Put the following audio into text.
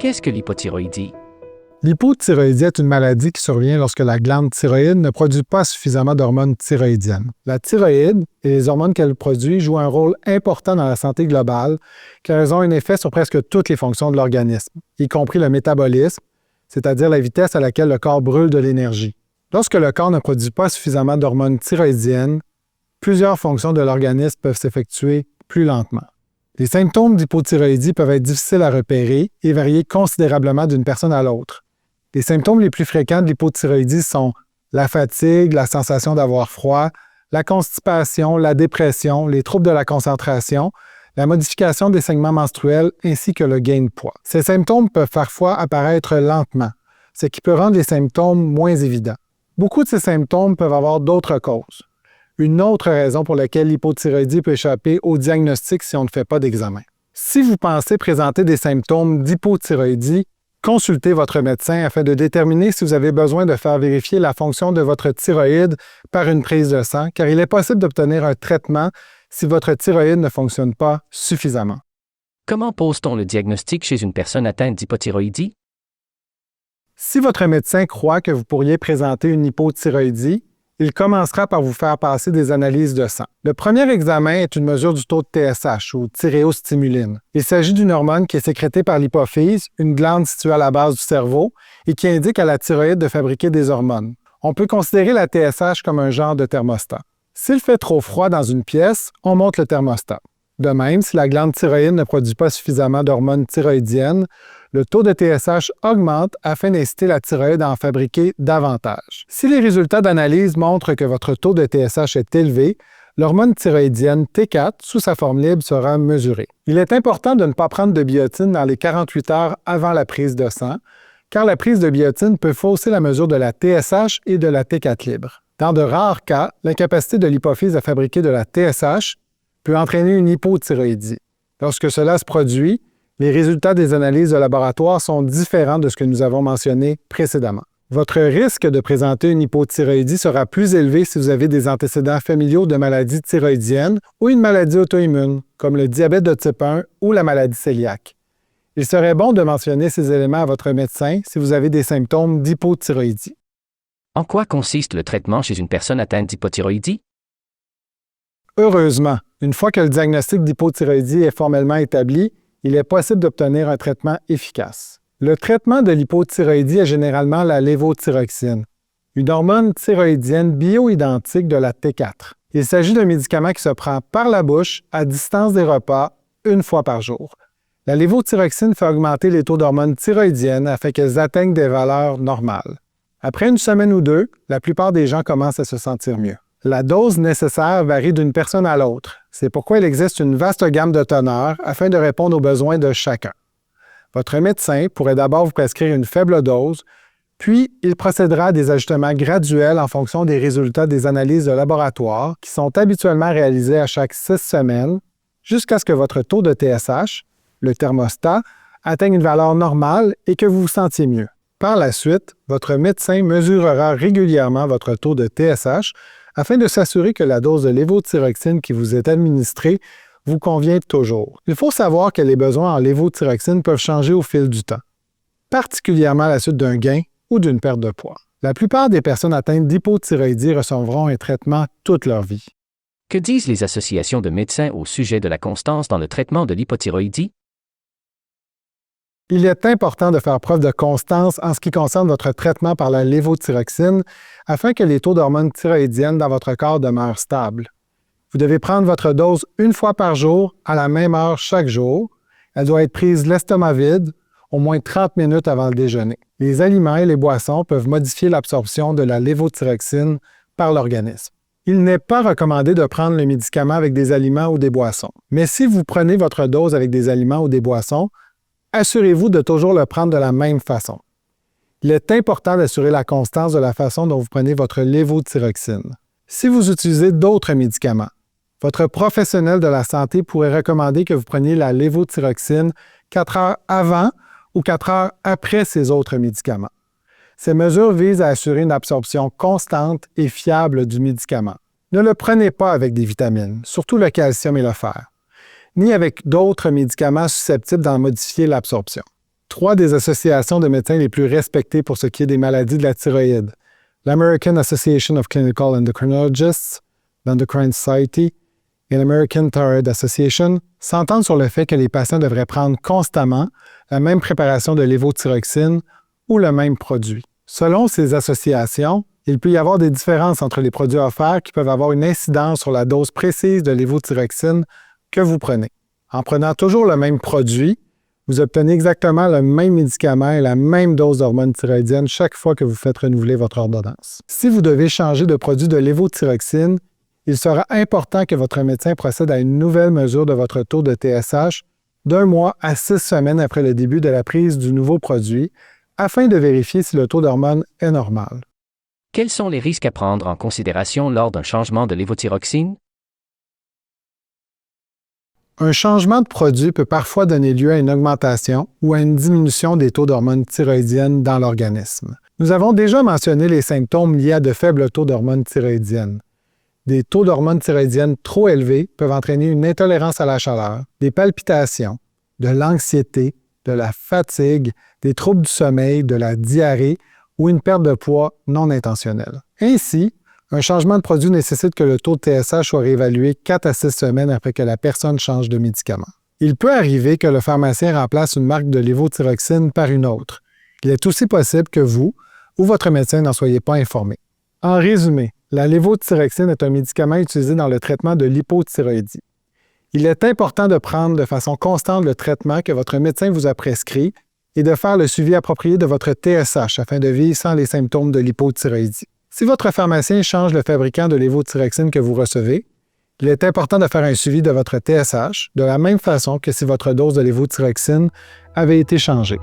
Qu'est-ce que l'hypothyroïdie? L'hypothyroïdie est une maladie qui survient lorsque la glande thyroïde ne produit pas suffisamment d'hormones thyroïdiennes. La thyroïde et les hormones qu'elle produit jouent un rôle important dans la santé globale car elles ont un effet sur presque toutes les fonctions de l'organisme, y compris le métabolisme, c'est-à-dire la vitesse à laquelle le corps brûle de l'énergie. Lorsque le corps ne produit pas suffisamment d'hormones thyroïdiennes, plusieurs fonctions de l'organisme peuvent s'effectuer plus lentement. Les symptômes d'hypothyroïdie peuvent être difficiles à repérer et varier considérablement d'une personne à l'autre. Les symptômes les plus fréquents de l'hypothyroïdie sont la fatigue, la sensation d'avoir froid, la constipation, la dépression, les troubles de la concentration, la modification des saignements menstruels ainsi que le gain de poids. Ces symptômes peuvent parfois apparaître lentement, ce qui peut rendre les symptômes moins évidents. Beaucoup de ces symptômes peuvent avoir d'autres causes. Une autre raison pour laquelle l'hypothyroïdie peut échapper au diagnostic si on ne fait pas d'examen. Si vous pensez présenter des symptômes d'hypothyroïdie, consultez votre médecin afin de déterminer si vous avez besoin de faire vérifier la fonction de votre thyroïde par une prise de sang, car il est possible d'obtenir un traitement si votre thyroïde ne fonctionne pas suffisamment. Comment pose-t-on le diagnostic chez une personne atteinte d'hypothyroïdie? Si votre médecin croit que vous pourriez présenter une hypothyroïdie, il commencera par vous faire passer des analyses de sang. Le premier examen est une mesure du taux de TSH ou thyréostimuline. Il s'agit d'une hormone qui est sécrétée par l'hypophyse, une glande située à la base du cerveau, et qui indique à la thyroïde de fabriquer des hormones. On peut considérer la TSH comme un genre de thermostat. S'il fait trop froid dans une pièce, on monte le thermostat. De même, si la glande thyroïde ne produit pas suffisamment d'hormones thyroïdiennes, le taux de TSH augmente afin d'inciter la thyroïde à en fabriquer davantage. Si les résultats d'analyse montrent que votre taux de TSH est élevé, l'hormone thyroïdienne T4, sous sa forme libre, sera mesurée. Il est important de ne pas prendre de biotine dans les 48 heures avant la prise de sang, car la prise de biotine peut fausser la mesure de la TSH et de la T4 libre. Dans de rares cas, l'incapacité de l'hypophyse à fabriquer de la TSH peut entraîner une hypothyroïdie. Lorsque cela se produit, les résultats des analyses de laboratoire sont différents de ce que nous avons mentionné précédemment. Votre risque de présenter une hypothyroïdie sera plus élevé si vous avez des antécédents familiaux de maladies thyroïdiennes ou une maladie auto-immune, comme le diabète de type 1 ou la maladie cœliaque. Il serait bon de mentionner ces éléments à votre médecin si vous avez des symptômes d'hypothyroïdie. En quoi consiste le traitement chez une personne atteinte d'hypothyroïdie? Heureusement, une fois que le diagnostic d'hypothyroïdie est formellement établi, il est possible d'obtenir un traitement efficace. Le traitement de l'hypothyroïdie est généralement la lévothyroxine, une hormone thyroïdienne bioidentique de la T4. Il s'agit d'un médicament qui se prend par la bouche à distance des repas une fois par jour. La lévothyroxine fait augmenter les taux d'hormones thyroïdiennes afin qu'elles atteignent des valeurs normales. Après une semaine ou deux, la plupart des gens commencent à se sentir mieux. La dose nécessaire varie d'une personne à l'autre. C'est pourquoi il existe une vaste gamme de teneurs afin de répondre aux besoins de chacun. Votre médecin pourrait d'abord vous prescrire une faible dose, puis il procédera à des ajustements graduels en fonction des résultats des analyses de laboratoire qui sont habituellement réalisées à chaque 6 semaines, jusqu'à ce que votre taux de TSH, le thermostat, atteigne une valeur normale et que vous vous sentiez mieux. Par la suite, votre médecin mesurera régulièrement votre taux de TSH afin de s'assurer que la dose de lévothyroxine qui vous est administrée vous convient toujours. Il faut savoir que les besoins en lévothyroxine peuvent changer au fil du temps, particulièrement à la suite d'un gain ou d'une perte de poids. La plupart des personnes atteintes d'hypothyroïdie recevront un traitement toute leur vie. Que disent les associations de médecins au sujet de la constance dans le traitement de l'hypothyroïdie? Il est important de faire preuve de constance en ce qui concerne votre traitement par la lévothyroxine afin que les taux d'hormones thyroïdiennes dans votre corps demeurent stables. Vous devez prendre votre dose une fois par jour à la même heure chaque jour. Elle doit être prise l'estomac vide, au moins 30 minutes avant le déjeuner. Les aliments et les boissons peuvent modifier l'absorption de la lévothyroxine par l'organisme. Il n'est pas recommandé de prendre le médicament avec des aliments ou des boissons. Mais si vous prenez votre dose avec des aliments ou des boissons, assurez-vous de toujours le prendre de la même façon. Il est important d'assurer la constance de la façon dont vous prenez votre lévothyroxine. Si vous utilisez d'autres médicaments, votre professionnel de la santé pourrait recommander que vous preniez la lévothyroxine 4 heures avant ou 4 heures après ces autres médicaments. Ces mesures visent à assurer une absorption constante et fiable du médicament. Ne le prenez pas avec des vitamines, surtout le calcium et le fer, ni avec d'autres médicaments susceptibles d'en modifier l'absorption. 3 des associations de médecins les plus respectées pour ce qui est des maladies de la thyroïde, l'American Association of Clinical Endocrinologists, l'Endocrine Society et l'American Thyroid Association, s'entendent sur le fait que les patients devraient prendre constamment la même préparation de lévothyroxine ou le même produit. Selon ces associations, il peut y avoir des différences entre les produits offerts qui peuvent avoir une incidence sur la dose précise de lévothyroxine que vous prenez. En prenant toujours le même produit, vous obtenez exactement le même médicament et la même dose d'hormones thyroïdiennes chaque fois que vous faites renouveler votre ordonnance. Si vous devez changer de produit de lévothyroxine, il sera important que votre médecin procède à une nouvelle mesure de votre taux de TSH d'1 mois à 6 semaines après le début de la prise du nouveau produit afin de vérifier si le taux d'hormones est normal. Quels sont les risques à prendre en considération lors d'un changement de lévothyroxine? Un changement de produit peut parfois donner lieu à une augmentation ou à une diminution des taux d'hormones thyroïdiennes dans l'organisme. Nous avons déjà mentionné les symptômes liés à de faibles taux d'hormones thyroïdiennes. Des taux d'hormones thyroïdiennes trop élevés peuvent entraîner une intolérance à la chaleur, des palpitations, de l'anxiété, de la fatigue, des troubles du sommeil, de la diarrhée ou une perte de poids non intentionnelle. Ainsi, un changement de produit nécessite que le taux de TSH soit réévalué 4 à 6 semaines après que la personne change de médicament. Il peut arriver que le pharmacien remplace une marque de lévothyroxine par une autre. Il est aussi possible que vous ou votre médecin n'en soyez pas informé. En résumé, la lévothyroxine est un médicament utilisé dans le traitement de l'hypothyroïdie. Il est important de prendre de façon constante le traitement que votre médecin vous a prescrit et de faire le suivi approprié de votre TSH afin de vivre sans les symptômes de l'hypothyroïdie. Si votre pharmacien change le fabricant de lévothyroxine que vous recevez, il est important de faire un suivi de votre TSH de la même façon que si votre dose de lévothyroxine avait été changée.